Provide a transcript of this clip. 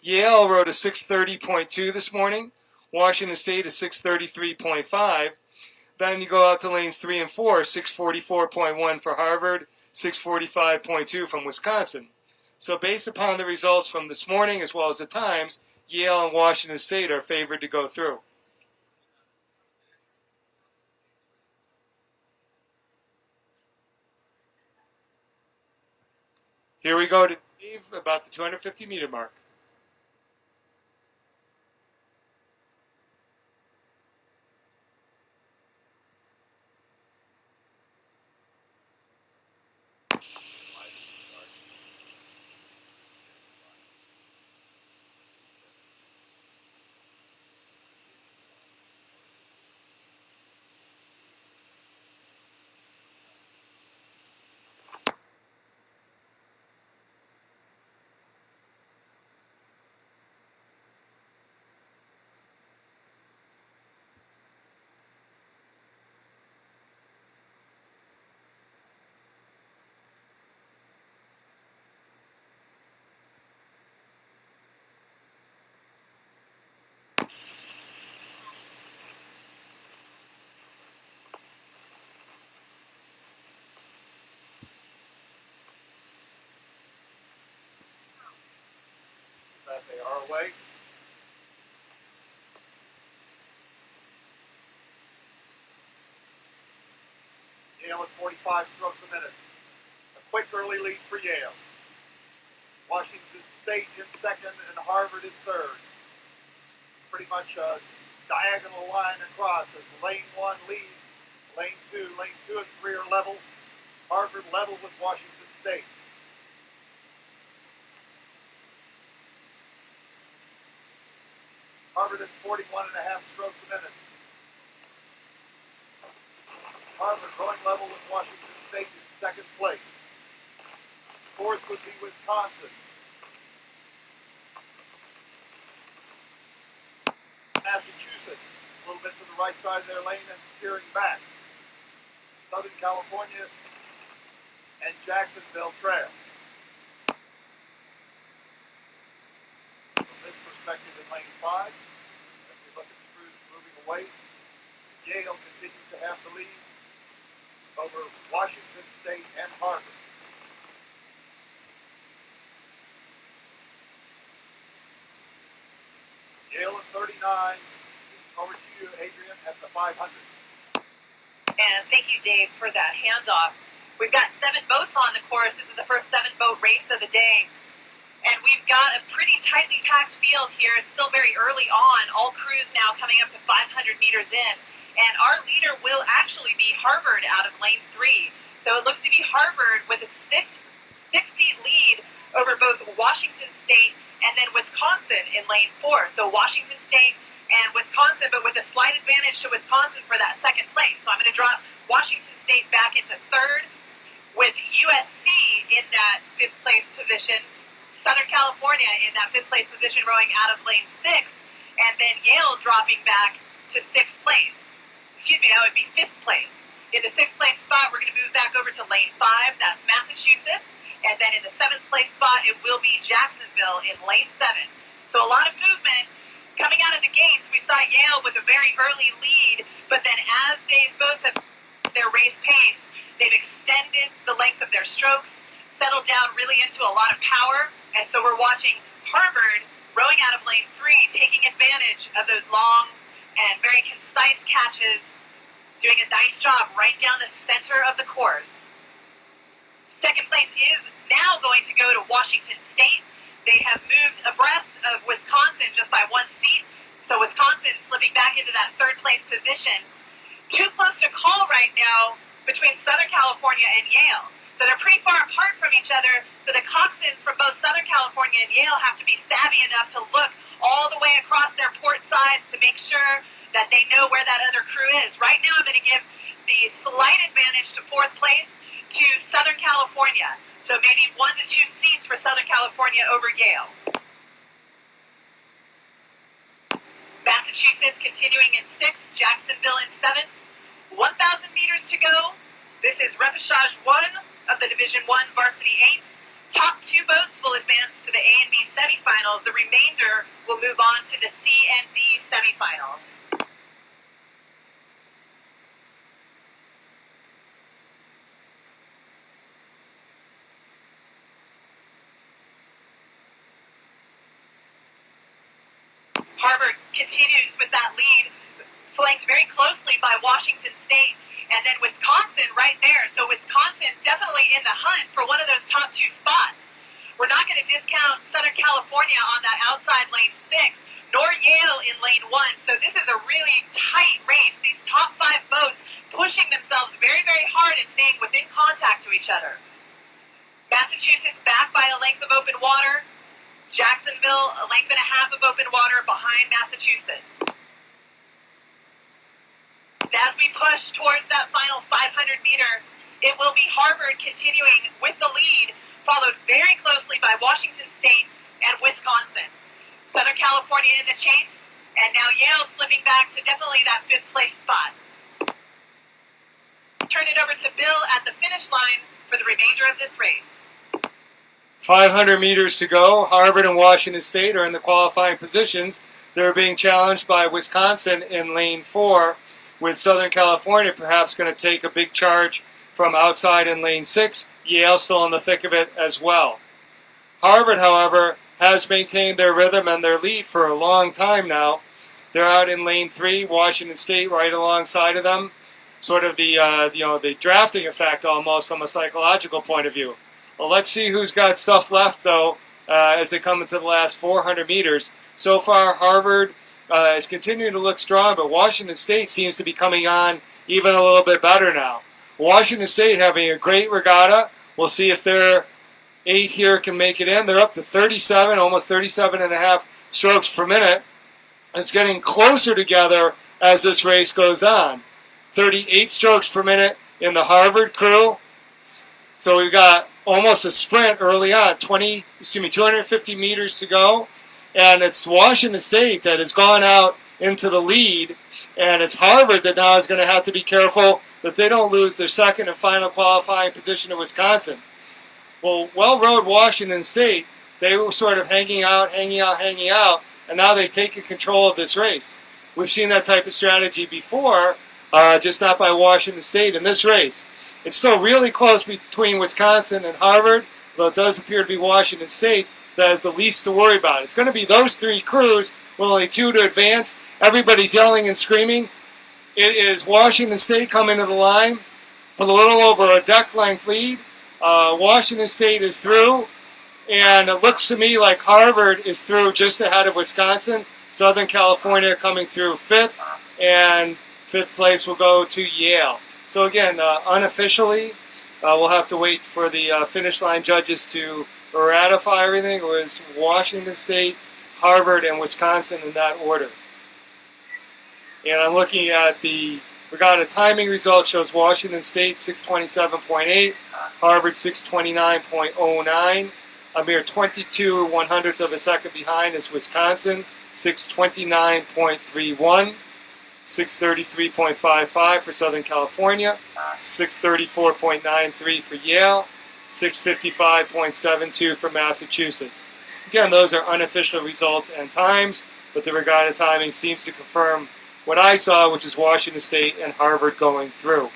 Yale rode a 6:30.2 this morning. Washington State a 6:33.5. Then you go out to lanes 3 and 4, 6:44.1 for Harvard, 6:45.2 from Wisconsin. So based upon the results from this morning as well as the times, Yale and Washington State are favored to go through. Here we go to Dave about the 250-meter mark. That they are away. Yale at 45 strokes a minute. A quick early lead for Yale. Washington State in second and Harvard in third. Pretty much a diagonal line across as lane 1 leads. Lane 2 and 3 are level. Harvard level with Washington State. Harvard at 41.5 strokes a minute. Harvard going level with Washington State in second place. Fourth would be Wisconsin. Massachusetts, a little bit to the right side of their lane and steering back. Southern California and Jacksonville trail. From this perspective in lane 5, as we look at the crews moving away, Yale continues to have the lead over Washington State and Harvard. Yale at 39. Over to you, Adrian, at the 500. And thank you, Dave, for that handoff. We've got 7 boats on the course. This is the first 7-boat race of the day. And we've got a pretty tightly packed field here. It's still very early on. All crews now coming up to 500 meters in. And our leader will actually be Harvard out of lane 3. So it looks to be Harvard with a 6-feet lead over both Washington State and then Wisconsin in lane 4. So Washington State and Wisconsin, but with a slight advantage to Wisconsin for that second place. So I'm going to drop Washington State back into third with USC in that 5th place position. Southern California in that 5th place position rowing out of lane 6. And then Yale dropping back to 6th place. Excuse me, that would be 5th place. In the 6th place spot, we're going to move back over to lane 5. That's Massachusetts. And then in the 7th place spot, it will be Jacksonville in lane 7. So a lot of movement. Coming out of the gates, we saw Yale with a very early lead, but then as these boats have their race pace, they've extended the length of their strokes, settled down really into a lot of power, and so we're watching Harvard rowing out of lane 3, taking advantage of those long and very concise catches, doing a nice job right down the center of the course. Second place is now going to go to Washington State. They have moved abreast of Wisconsin just by 1 seat, so Wisconsin slipping back into that 3rd place position. Too close to call right now between Southern California and Yale. So they're pretty far apart from each other, so the coxswains from both Southern California and Yale have to be savvy enough to look all the way across their port sides to make sure that they know where that other crew is. Right now I'm going to give the slight advantage to 4th place to Southern California. So maybe 1 to 2 seats for Southern California over Yale. Massachusetts continuing in 6th, Jacksonville in 7th. 1,000 meters to go. This is Repechage 1 of the Division 1 Varsity 8. top 2 boats will advance to the A and B semifinals. The remainder will move on to the C and D semifinals. Harvard continues with that lead, flanked very closely by Washington State, and then Wisconsin right there. So Wisconsin definitely in the hunt for one of those top 2 spots. We're not going to discount Southern California on that outside lane 6, nor Yale in lane 1. So this is a really tight race. These top 5 boats pushing themselves very, very hard and staying within contact to each other. Massachusetts back by a length of open water. Jacksonville, a length and a half of open water behind Massachusetts. As we push towards that final 500 meter, it will be Harvard continuing with the lead, followed very closely by Washington State and Wisconsin. Southern California in the chase, and now Yale slipping back to definitely that 5th place spot. Turn it over to Bill at the finish line for the remainder of this race. 500 meters to go. Harvard and Washington State are in the qualifying positions. They're being challenged by Wisconsin in lane 4, with Southern California perhaps going to take a big charge from outside in lane 6. Yale still in the thick of it as well. Harvard, however, has maintained their rhythm and their lead for a long time now. They're out in lane 3, Washington State right alongside of them. Sort of the drafting effect almost from a psychological point of view. Well, let's see who's got stuff left, though, as they come into the last 400 meters. So far, Harvard is continuing to look strong, but Washington State seems to be coming on even a little bit better now. Washington State having a great regatta. We'll see if their 8 here can make it in. They're up to 37, almost 37 and a half strokes per minute. It's getting closer together as this race goes on. 38 strokes per minute in the Harvard crew. So we've got almost a sprint early on, 250 meters to go. And it's Washington State that has gone out into the lead. And it's Harvard that now is going to have to be careful that they don't lose their second and final qualifying position to Wisconsin. Well-rode Washington State, they were sort of hanging out, and now they've taken control of this race. We've seen that type of strategy before, just not by Washington State in this race. It's still really close between Wisconsin and Harvard, though it does appear to be Washington State that has the least to worry about. It's going to be those 3 crews with only 2 to advance. Everybody's yelling and screaming. It is Washington State coming to the line with a little over a deck length lead. Washington State is through, and it looks to me like Harvard is through just ahead of Wisconsin. Southern California coming through 5th, and 5th place will go to Yale. So again, unofficially, we'll have to wait for the finish line judges to ratify everything. It was Washington State, Harvard, and Wisconsin in that order. And I'm looking at the regatta timing result, shows Washington State 627.8, Harvard 629.09. A mere 22 100ths of a second behind is Wisconsin, 629.31. 633.55 for Southern California, 634.93 for Yale, 655.72 for Massachusetts. Again, those are unofficial results and times, but the regatta timing seems to confirm what I saw, which is Washington State and Harvard going through.